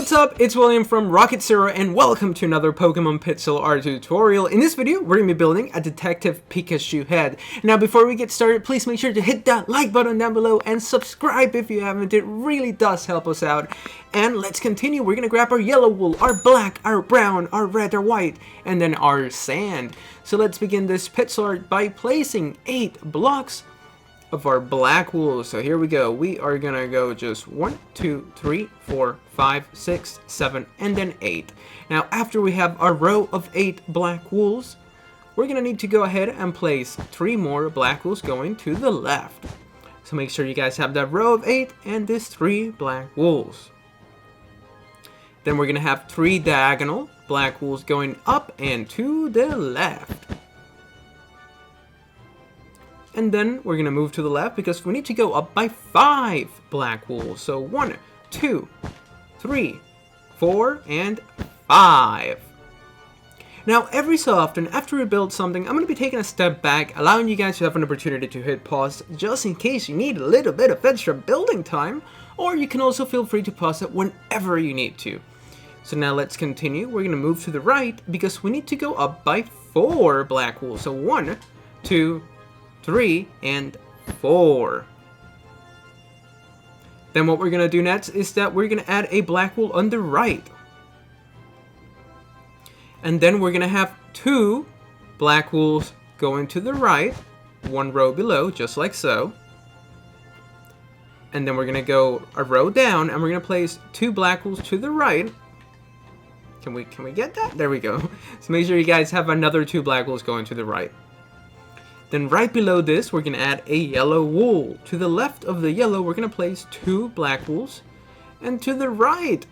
What's up? It's William from Rocket Zero and welcome to another Pokemon Pixel Art tutorial. In this video, we're going to be building a Detective Pikachu head. Now before we get started, please make sure to hit that like button down below and subscribe if you haven't. It really does help us out. And let's continue. We're going to grab our yellow wool, our black, our brown, our red, our white, and then our sand. So let's begin this pixel art by placing 8 blocks of our black wool. So here we go. We are gonna go just 1, 2, 3, 4, 5, 6, 7, and then 8. Now after we have our row of 8 black wools, we're gonna need to go ahead and place 3 more black wools going to the left. So make sure you guys have that row of 8 and this 3 black wools. Then we're gonna have 3 diagonal black wools going up and to the left. And then we're going to move to the left because we need to go up by 5 black wools. So 1, 2, 3, 4, and 5. Now every so often after we build something, I'm going to be taking a step back, allowing you guys to have an opportunity to hit pause just in case you need a little bit of extra building time. Or you can also feel free to pause it whenever you need to. So now let's continue. We're going to move to the right because we need to go up by 4 black wools. So 1, 2, 3, and 4. Then what we're going to do next is that we're going to add a black wool on the right. And then we're going to have 2 black wools going to the right, 1 row below, just like so. And then we're going to go a row down and we're going to place 2 black wools to the right. Can we get that? There we go. So make sure you guys have another 2 black wools going to the right. Then right below this, we're going to add a yellow wool. To the left of the yellow, we're going to place 2 black wools. And to the right,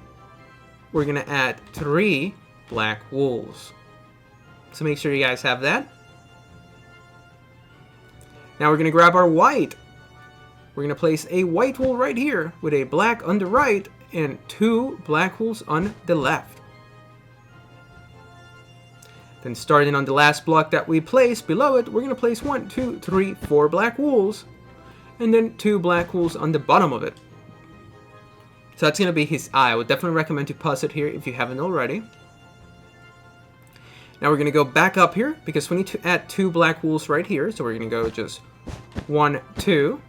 we're going to add 3 black wools. So make sure you guys have that. Now we're going to grab our white. We're going to place a white wool right here with a black on the right and 2 black wools on the left. Then starting on the last block that we placed below it, we're going to place 1, 2, 3, 4 black wools. And then 2 black wools on the bottom of it. So that's going to be his eye. I would definitely recommend to pause it here if you haven't already. Now we're going to go back up here because we need to add 2 black wools right here. So we're going to go just 1, 2.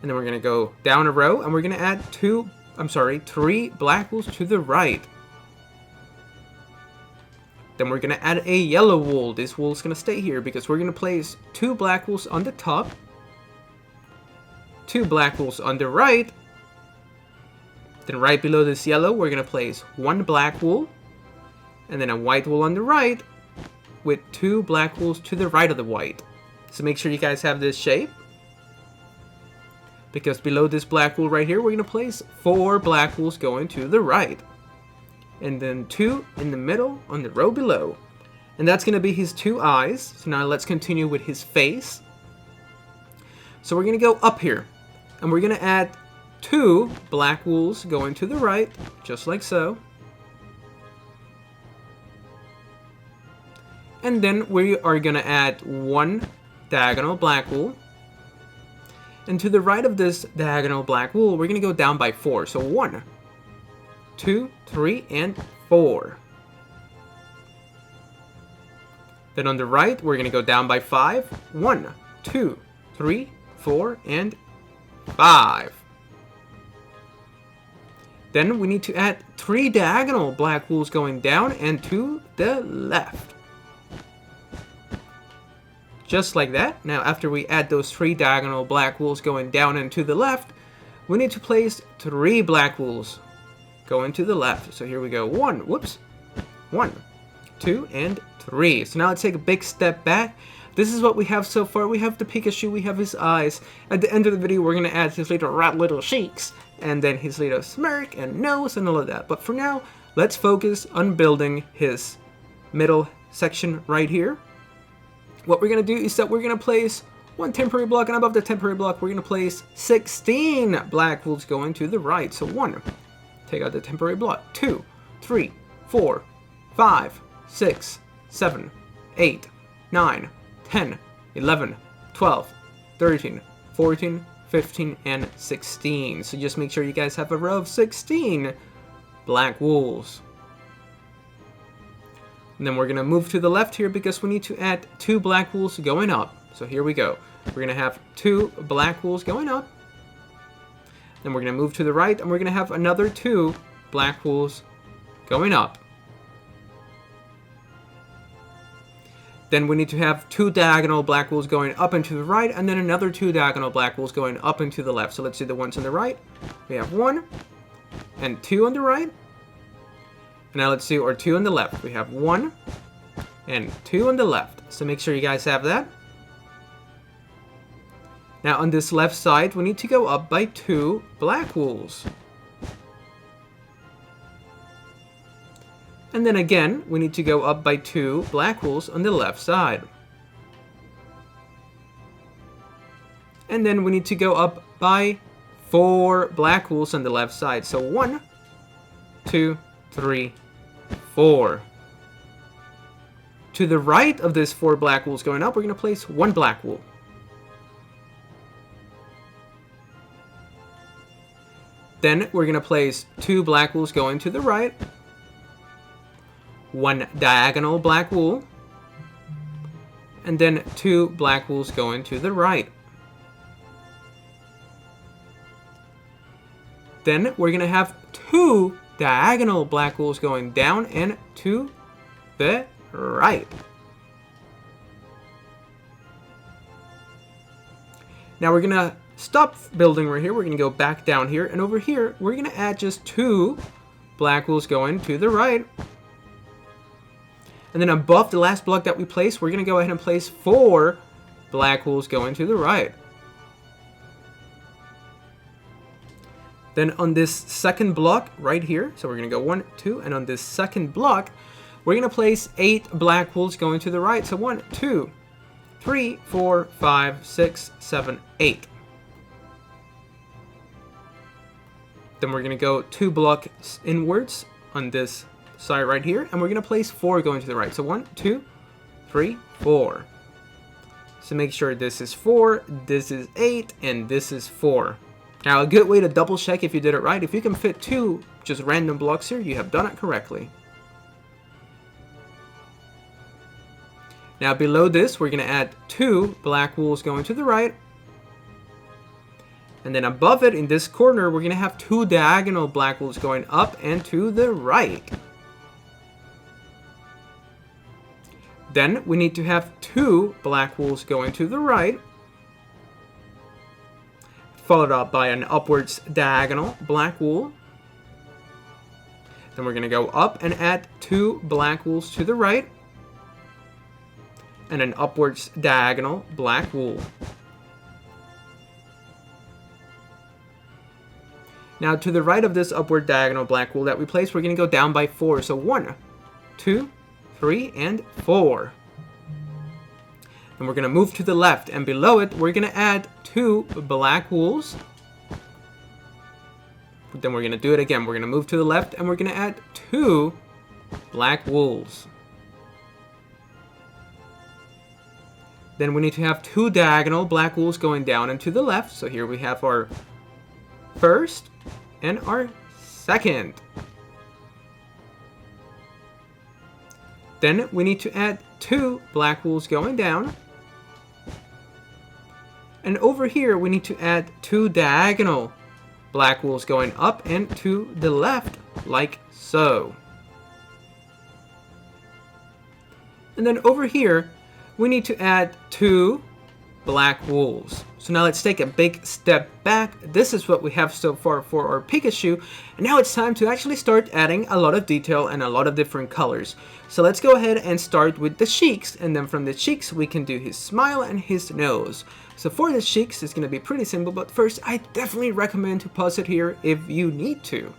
And then we're going to go down a row and we're going to add 3 black wools to the right. Then we're going to add a yellow wool. This wool is going to stay here because we're going to place 2 black wools on the top, 2 black wools on the right. Then right below this yellow, we're going to place 1 black wool, and then a white wool on the right with 2 black wools to the right of the white. So make sure you guys have this shape. Because below this black wool right here, we're going to place 4 black wools going to the right. And then 2 in the middle on the row below. And that's going to be his 2 eyes. So now let's continue with his face. So we're going to go up here. And we're going to add 2 black wools going to the right, just like so. And then we are going to add 1 diagonal black wool. And to the right of this diagonal black wool, we're going to go down by 4. So 1, 2, 3, and 4. Then on the right, we're going to go down by 5. 1, 2, 3, 4, and 5. Then we need to add 3 diagonal black wools going down and to the left. Just like that. Now after we add those 3 diagonal black wools going down and to the left, we need to place 3 black wools going to the left. So here we go. 1, 2, and 3. So now let's take a big step back. This is what we have so far. We have the Pikachu, we have his eyes. At the end of the video, we're going to add his little cheeks, and then his little smirk and nose and all of that. But for now, let's focus on building his middle section right here. What we're going to do is that we're going to place 1 temporary block, and above the temporary block, we're going to place 16 black wools going to the right. So 1. Take out the temporary block. 2, 3, 4, 5, 6, 7, 8, 9, 10, 11, 12, 13, 14, 15, and 16. So just make sure you guys have a row of 16 black wools. And then we're going to move to the left here because we need to add 2 black wools going up. So here we go. We're going to have 2 black wools going up. Then we're going to move to the right and we're going to have another 2 black wools going up. Then we need to have 2 diagonal black wools going up and to the right, and then another 2 diagonal black wools going up and to the left. So let's see the ones on the right. We have 1 and 2 on the right. And now let's see our 2 on the left. We have 1 and 2 on the left. So make sure you guys have that. Now on this left side, we need to go up by 2 black wools. And then again, we need to go up by 2 black wools on the left side. And then we need to go up by 4 black wools on the left side. So 1, 2, 3, 4. To the right of this 4 black wools going up, we're going to place 1 black wool. Then we're going to place 2 black wools going to the right, 1 diagonal black wool, and then 2 black wools going to the right. Then we're going to have 2 diagonal black wools going down and to the right. Now we're going to stop building right here. We're going to go back down here, and over here we're going to add just 2 black wools going to the right. And then above the last block that we placed, we're going to go ahead and place 4 black wools going to the right. Then on this second block right here, so we're going to go 1, 2, and on this second block, we're going to place 8 black wools going to the right. So 1, 2, 3, 4, 5, 6, 7, 8. Then we're going to go 2 blocks inwards on this side right here, and we're going to place 4 going to the right. So 1, 2, 3, 4. So make sure this is 4, this is 8, and this is 4. Now a good way to double check if you did it right, if you can fit 2 just random blocks here, you have done it correctly. Now below this, we're going to add 2 black wools going to the right. And then above it, in this corner, we're going to have 2 diagonal black wools going up and to the right. Then we need to have 2 black wools going to the right, followed up by an upwards diagonal black wool. Then we're going to go up and add 2 black wools to the right, and an upwards diagonal black wool. Now to the right of this upward diagonal black wool that we placed, we're going to go down by 4. So 1, 2, 3, and 4. And we're going to move to the left, and below it, we're going to add 2 black wools. Then we're going to do it again. We're going to move to the left, and we're going to add 2 black wools. Then we need to have 2 diagonal black wools going down and to the left. So here we have our first and our second. Then we need to add 2 black wools going down. And over here, we need to add 2 diagonal black wools going up and to the left, like so. And then over here, we need to add 2 black wools. So now let's take a big step back. This is what we have so far for our Pikachu. And now it's time to actually start adding a lot of detail and a lot of different colors. So let's go ahead and start with the cheeks. And then from the cheeks, we can do his smile and his nose. So for the cheeks, it's going to be pretty simple. But first, I definitely recommend to pause it here if you need to.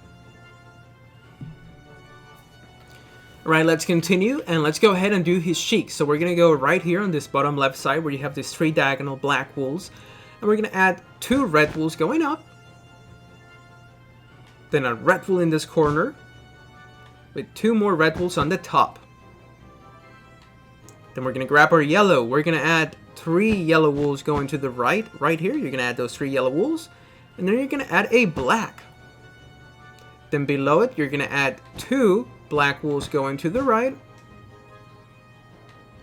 Alright, let's continue and let's go ahead and do his cheeks. So we're going to go right here on this bottom left side where you have these 3 diagonal black wools. And we're going to add 2 red wools going up. Then a red wool in this corner with 2 more red wools on the top. Then we're going to grab our yellow. We're going to add 3 yellow wools going to the right here. You're gonna add those 3 yellow wools, and then you're gonna add a black. Then below it, you're gonna add 2 black wools going to the right.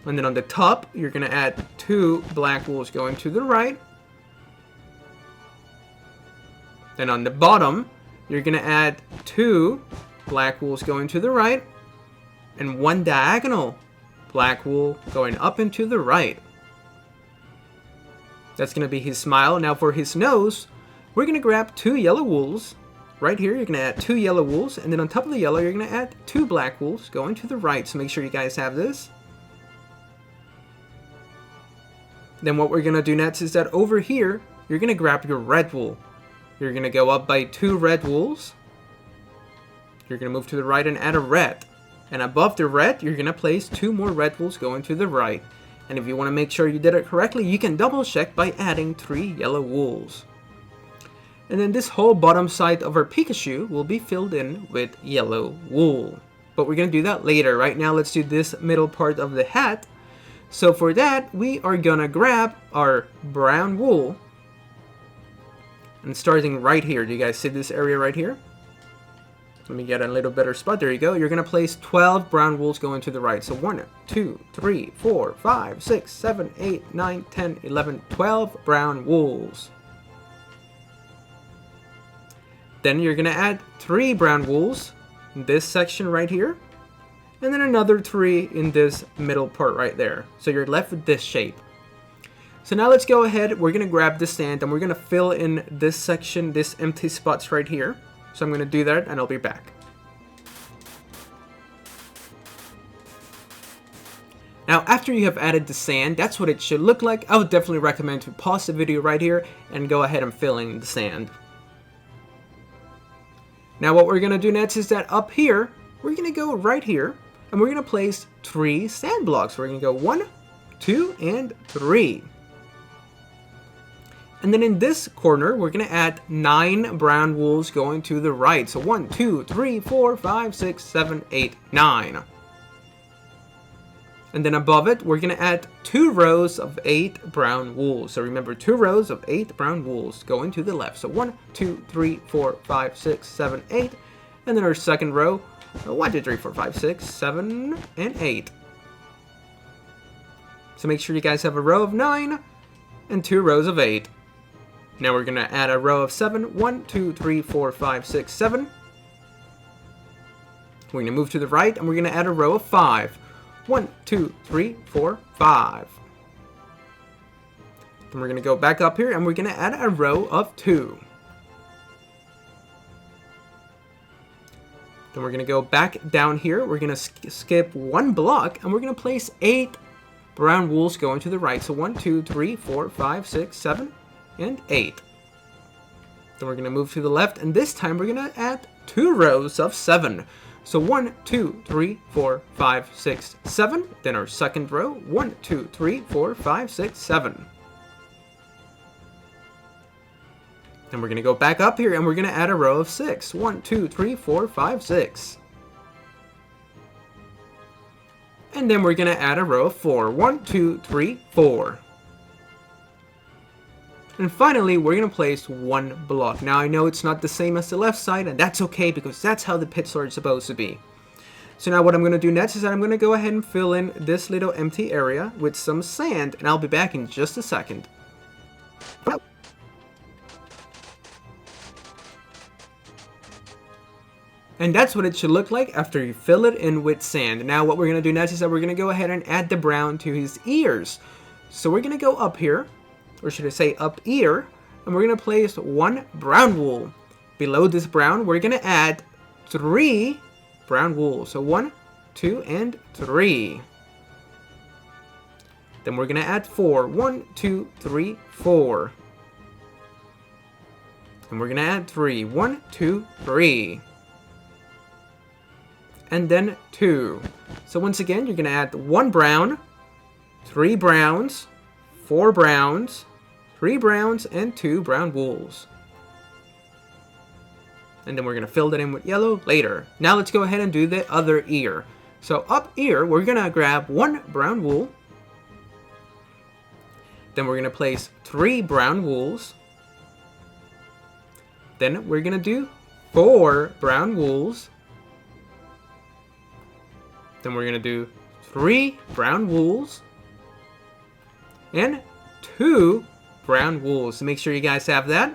And then on the top, you're gonna add 2 black wools going to the right. Then on the bottom, you're gonna add 2 black wools going to the right, and 1 diagonal black wool going up and to the right. That's gonna be his smile. Now for his nose, we're gonna grab 2 yellow wools. Right here, you're gonna add 2 yellow wools, and then on top of the yellow, you're gonna add 2 black wools going to the right. So make sure you guys have this. Then what we're gonna do next is that over here, you're gonna grab your red wool. You're gonna go up by 2 red wools. You're gonna move to the right and add a red. And above the red, you're gonna place 2 more red wools going to the right. And if you wanna make sure you did it correctly, you can double check by adding 3 yellow wools. And then this whole bottom side of our Pikachu will be filled in with yellow wool. But we're gonna do that later. Right now, let's do this middle part of the hat. So for that, we are gonna grab our brown wool. And starting right here, do you guys see this area right here? Let me get a little better spot. There you go. You're gonna place 12 brown wools going to the right. So 1, 2, 3, 4, 5, 6, 7, 8, 9, 10, 11, 12 brown wools. Then you're gonna add 3 brown wools in this section right here. And then another 3 in this middle part right there. So you're left with this shape. So now let's go ahead, we're gonna grab the sand and we're gonna fill in this section, this empty spots right here. So I'm gonna do that and I'll be back. Now after you have added the sand, that's what it should look like. I would definitely recommend to pause the video right here and go ahead and fill in the sand. Now what we're gonna do next is that up here, we're gonna go right here and we're gonna place 3 sand blocks. We're gonna go 1, 2, and 3. And then in this corner, we're gonna add 9 brown wools going to the right. So 1, 2, 3, 4, 5, 6, 7, 8, 9. And then above it, we're gonna add 2 rows of 8 brown wools. So remember, 2 rows of 8 brown wools going to the left. So 1, 2, 3, 4, 5, 6, 7, 8. And then our second row, 1, 2, 3, 4, 5, 6, 7, and 8. So make sure you guys have a row of 9 and 2 rows of 8. Now we're gonna add a row of 7. 1, 2, 3, 4, 5, 6, 7. We're gonna move to the right and we're gonna add a row of 5. 1, 2, 3, 4, 5. Then we're gonna go back up here and we're gonna add a row of 2. Then we're gonna go back down here. We're gonna skip 1 block and we're gonna place 8 brown wools going to the right. So 1, 2, 3, 4, 5, 6, 7, and 8. Then we're gonna move to the left and this time we're gonna add 2 rows of 7. So 1, 2, 3, 4, 5, 6, 7. Then our second row, 1, 2, 3, 4, 5, 6, 7. Then we're gonna go back up here and we're gonna add a row of 6. 1, 2, 3, 4, 5, 6. And then we're gonna add a row of 4. 1, 2, 3, 4. And finally, we're gonna place 1 block. Now I know it's not the same as the left side, and that's okay because that's how the pit sword is supposed to be. So now what I'm gonna do next is that I'm gonna go ahead and fill in this little empty area with some sand, and I'll be back in just a second. And that's what it should look like after you fill it in with sand. Now what we're gonna do next is that we're gonna go ahead and add the brown to his ears. So we're gonna go up here, or should I say up ear, and we're gonna place 1 brown wool. Below this brown, we're gonna add 3 brown wool. So 1, 2, and 3. Then we're gonna add 4. 1, 2, 3, 4. And we're gonna add 3. 1, 2, 3. And then 2. So once again, you're gonna add 1 brown, 3 browns, 4 browns, 3 browns, and 2 brown wools. And then we're gonna fill that in with yellow later. Now let's go ahead and do the other ear. So up ear, we're gonna grab 1 brown wool. Then we're going to place 3 brown wools. Then we're going to do 4 brown wools. Then we're going to do 3 brown wools. And 2 brown wools. So make sure you guys have that.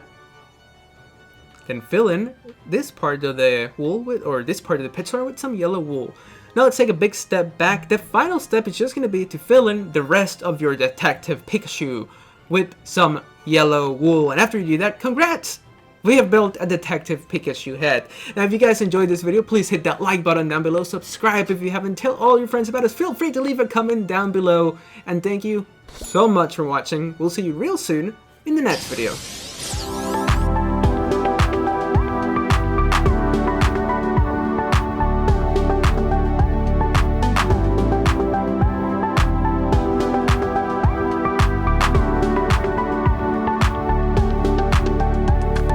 Then fill in this part of the wool with, or this part of the picture with some yellow wool. Now let's take a big step back. The final step is just going to be to fill in the rest of your Detective Pikachu with some yellow wool. And after you do that, congrats! We have built a Detective Pikachu head. Now if you guys enjoyed this video, please hit that like button down below. Subscribe if you haven't. Tell all your friends about us. Feel free to leave a comment down below. And thank you so much for watching. We'll see you real soon in the next video.